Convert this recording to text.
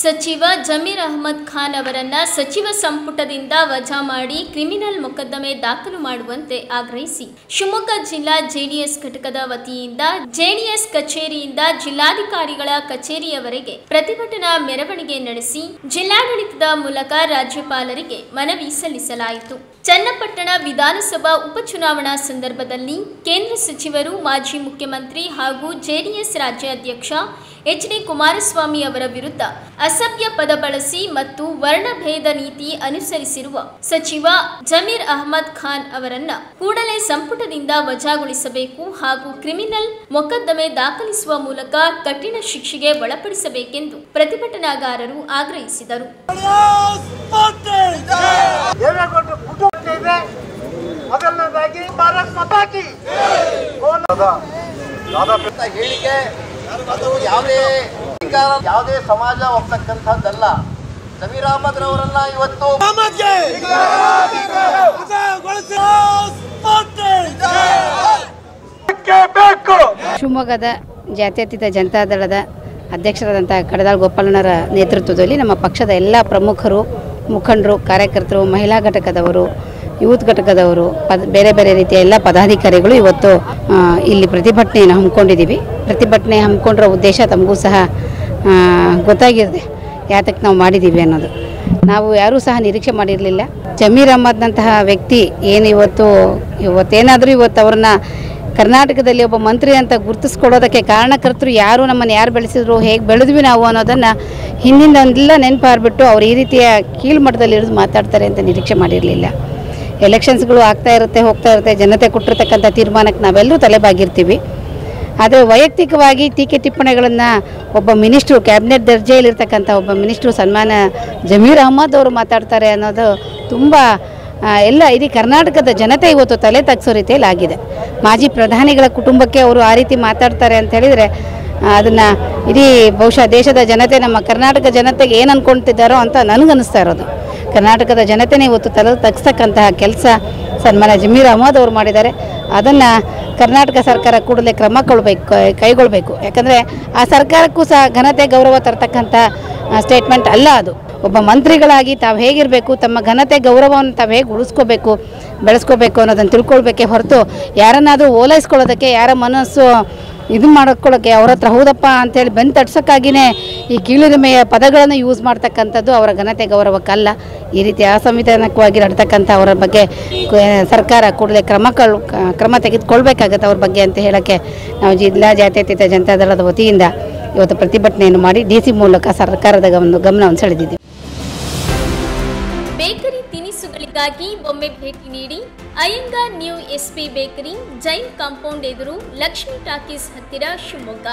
ಸಚಿವ ಜಮೀರ್ ಅಹಮದ್ ಖಾನ್ ಅವರನ್ನ ಸಚಿವ ಸಂಪುಟದಿಂದ ವಜಾ ಮಾಡಿ ಕ್ರಿಮಿನಲ್ ಮೊಕದ್ದಮೆ ದಾಖಲು ಮಾಡುವಂತೆ ಆಗ್ರಹಿಸಿ ಶಿವಮೊಗ್ಗ ಜಿಲ್ಲಾ ಜೆಡಿಎಸ್ ಘಟಕದ ವತಿಯಿಂದ ಜೆಡಿಎಸ್ ಕಚೇರಿಯಿಂದ ಜಿಲ್ಲಾಧಿಕಾರಿಗಳ ಕಚೇರಿಯವರೆಗೆ ಪ್ರತಿಭಟನಾ ಮೆರವಣಿಗೆ ನಡೆಸಿ ಜಿಲ್ಲಾಡಳಿತದ ಮೂಲಕ ರಾಜ್ಯಪಾಲರಿಗೆ ಮನವಿ ಸಲ್ಲಿಸಲಾಯಿತು. ಚನ್ನಪಟ್ಟಣ ವಿಧಾನಸಭಾ ಉಪಚುನಾವಣಾ ಸಂದರ್ಭದಲ್ಲಿ ಕೇಂದ್ರ ಸಚಿವರು, ಮಾಜಿ ಮುಖ್ಯಮಂತ್ರಿ ಹಾಗೂ ಜೆಡಿಎಸ್ ರಾಜ್ಯಾಧ್ಯಕ್ಷ ಎಚ್.ಡಿ. ಕುಮಾರಸ್ವಾಮಿ ಅವರ ವಿರುದ್ಧ ಅಸಭ್ಯ ಪದ ಬಳಸಿ ಮತ್ತು ವರ್ಣಭೇದ ನೀತಿ ಅನುಸರಿಸಿರುವ ಸಚಿವ ಜಮೀರ್ ಅಹಮದ್ ಖಾನ್ ಅವರನ್ನ ಕೂಡಲೇ ಸಂಪುಟದಿಂದ ವಜಾಗೊಳಿಸಬೇಕು ಹಾಗೂ ಕ್ರಿಮಿನಲ್ ಮೊಕದ್ದಮೆ ದಾಖಲಿಸುವ ಮೂಲಕ ಕಠಿಣ ಶಿಕ್ಷೆಗೆ ಒಳಪಡಿಸಬೇಕೆಂದು ಪ್ರತಿಭಟನಾಕಾರರು ಆಗ್ರಹಿಸಿದರು. ಅದು ಯಾವುದೇ ಸಮಾಜ ಒಪ್ಪತಕ್ಕಂಥದ್ದಲ್ಲ. ಜಮೀರ್ ಅಹಮದ್ ರವರನ್ನ ಇವತ್ತು ಶಿವಮೊಗ್ಗದ ಜಾತ್ಯತೀತ ಜನತಾದಳದ ಅಧ್ಯಕ್ಷರಾದಂಥ ಕಡದಾಳ್ ಗೋಪಾಲಣ್ಣರ ನೇತೃತ್ವದಲ್ಲಿ ನಮ್ಮ ಪಕ್ಷದ ಎಲ್ಲ ಪ್ರಮುಖರು, ಮುಖಂಡರು, ಕಾರ್ಯಕರ್ತರು, ಮಹಿಳಾ ಘಟಕದವರು, ಯೂತ್ ಘಟಕದವರು, ಬೇರೆ ಬೇರೆ ರೀತಿಯ ಎಲ್ಲ ಪದಾಧಿಕಾರಿಗಳು ಇವತ್ತು ಇಲ್ಲಿ ಪ್ರತಿಭಟನೆಯನ್ನು ಹಮ್ಮಿಕೊಂಡಿದ್ದೀವಿ. ಪ್ರತಿಭಟನೆ ಹಮ್ಮಿಕೊಂಡಿರೋ ಉದ್ದೇಶ ತಮಗೂ ಸಹ ಗೊತ್ತಾಗಿರುತ್ತೆ, ಯಾತಕ್ಕೆ ನಾವು ಮಾಡಿದ್ದೀವಿ ಅನ್ನೋದು. ನಾವು ಯಾರೂ ಸಹ ನಿರೀಕ್ಷೆ ಮಾಡಿರಲಿಲ್ಲ. ಜಮೀರ್ ಅಹಮದ್ನಂತಹ ವ್ಯಕ್ತಿ ಏನು ಇವತ್ತೇನಾದರೂ ಅವ್ರನ್ನ ಕರ್ನಾಟಕದಲ್ಲಿ ಒಬ್ಬ ಮಂತ್ರಿ ಅಂತ ಗುರುತಿಸ್ಕೊಡೋದಕ್ಕೆ ಕಾರಣಕರ್ತರು ಯಾರು, ನಮ್ಮನ್ನು ಯಾರು ಬೆಳೆಸಿದ್ರು, ಹೇಗೆ ಬೆಳೆದ್ವಿ ನಾವು ಅನ್ನೋದನ್ನು ಹಿಂದಿಂದೆಲ್ಲ ನೆನಪಾಗ್ಬಿಟ್ಟು ಅವ್ರು ಈ ರೀತಿಯ ಕೀಳ್ಮಟ್ಟದಲ್ಲಿ ಇಳಿದು ಮಾತಾಡ್ತಾರೆ ಅಂತ ನಿರೀಕ್ಷೆ ಮಾಡಿರಲಿಲ್ಲ. ಎಲೆಕ್ಷನ್ಸ್ಗಳು ಆಗ್ತಾ ಇರುತ್ತೆ, ಹೋಗ್ತಾ ಇರುತ್ತೆ, ಜನತೆ ಕೊಟ್ಟಿರ್ತಕ್ಕಂಥ ತೀರ್ಮಾನಕ್ಕೆ ನಾವೆಲ್ಲರೂ ತಲೆಬಾಗಿರ್ತೀವಿ. ಆದರೆ ವೈಯಕ್ತಿಕವಾಗಿ ಟೀಕೆ ಟಿಪ್ಪಣಿಗಳನ್ನು ಒಬ್ಬ ಮಿನಿಸ್ಟ್ರು, ಕ್ಯಾಬಿನೆಟ್ ದರ್ಜೆಯಲ್ಲಿರ್ತಕ್ಕಂಥ ಒಬ್ಬ ಮಿನಿಸ್ಟ್ರು ಸನ್ಮಾನ್ಯ ಜಮೀರ್ ಅಹಮದ್ ಅವರು ಮಾತಾಡ್ತಾರೆ ಅನ್ನೋದು ತುಂಬ ಎಲ್ಲ ಇಡೀ ಕರ್ನಾಟಕದ ಜನತೆ ಇವತ್ತು ತಲೆ ತಗ್ಸೋ ರೀತಿಯಲ್ಲಿ ಆಗಿದೆ. ಮಾಜಿ ಪ್ರಧಾನಿಗಳ ಕುಟುಂಬಕ್ಕೆ ಅವರು ಆ ರೀತಿ ಮಾತಾಡ್ತಾರೆ ಅಂತ ಹೇಳಿದರೆ ಅದನ್ನು ಇಡೀ ಬಹುಶಃ ದೇಶದ ಜನತೆ, ನಮ್ಮ ಕರ್ನಾಟಕ ಜನತೆಗೆ ಏನು ಅಂದ್ಕೊಳ್ತಿದ್ದಾರೋ ಅಂತ ನನಗನ್ನಿಸ್ತಾ ಇರೋದು. ಕರ್ನಾಟಕದ ಜನತೆನೇ ಇವತ್ತು ತಲೆ ತಗ್ಸ್ತಕ್ಕಂತಹ ಕೆಲಸ ಸನ್ಮಾನ್ಯ ಜಮೀರ್ ಅಹಮದ್ ಅವರು ಮಾಡಿದ್ದಾರೆ. ಅದನ್ನು ಕರ್ನಾಟಕ ಸರ್ಕಾರ ಕೂಡಲೇ ಕ್ರಮ ಕೈಗೊಳ್ಳಬೇಕು. ಯಾಕಂದರೆ ಆ ಸರ್ಕಾರಕ್ಕೂ ಸಹ ಘನತೆ ಗೌರವ ತರ್ತಕ್ಕಂಥ ಸ್ಟೇಟ್ಮೆಂಟ್ ಅಲ್ಲ ಅದು. ಒಬ್ಬ ಮಂತ್ರಿಗಳಾಗಿ ತಾವು ಹೇಗಿರಬೇಕು, ತಮ್ಮ ಘನತೆ ಗೌರವವನ್ನು ತಾವು ಹೇಗೆ ಉಳಿಸ್ಕೋಬೇಕು, ಬೆಳೆಸ್ಕೋಬೇಕು ಅನ್ನೋದನ್ನು ತಿಳ್ಕೊಳ್ಬೇಕೇ ಹೊರತು ಯಾರನ್ನಾದರೂ ಓಲೈಸ್ಕೊಳ್ಳೋದಕ್ಕೆ, ಯಾರ ಮನಸ್ಸು ಇದು ಮಾಡ್ಕೊಳ್ಳೋಕ್ಕೆ ಅವ್ರ ಹತ್ರ ಹೌದಪ್ಪ ಅಂಥೇಳಿ ಬೆನ್ನು ತಡ್ಸೋಕ್ಕಾಗಿಯೇ ಈ ಕೀಳುರಿಮೆಯ ಪದಗಳನ್ನು ಯೂಸ್ ಮಾಡ್ತಕ್ಕಂಥದ್ದು ಅವರ ಘನತೆ ಗೌರವಕ್ಕಲ್ಲ. ಈ ರೀತಿ ಅಸಂವಿಧಾನಿಕವಾಗಿ ನಡ್ತಕ್ಕಂಥ ಅವರ ಬಗ್ಗೆ ಸರ್ಕಾರ ಕೂಡಲೇ ಕ್ರಮ ತೆಗೆದುಕೊಳ್ಬೇಕಾಗತ್ತೆ ಅವ್ರ ಬಗ್ಗೆ ಅಂತ ಹೇಳೋಕ್ಕೆ ನಾವು ಜಿಲ್ಲಾ ಜಾತ್ಯತೀತ ಜನತಾದಳದ ವತಿಯಿಂದ ಇವತ್ತು ಪ್ರತಿಭಟನೆಯನ್ನು ಮಾಡಿ DC ಮೂಲಕ ಸರ್ಕಾರದ ಒಂದು ಗಮನವನ್ನು ಸೆಳೆದಿದ್ದೀವಿ. ಬೇಕರಿ ತಿನಿಸುಗಳಿಗಾಗಿ ಒಮ್ಮೆ ಭೇಟಿ ನೀಡಿ. Iyengar new SP bakery, Jain compound ಎದುರು, ಲಕ್ಷ್ಮಿ ಟಾಕೀಸ್ ಹತ್ತಿರ, ಶಿವಮೊಗ್ಗ.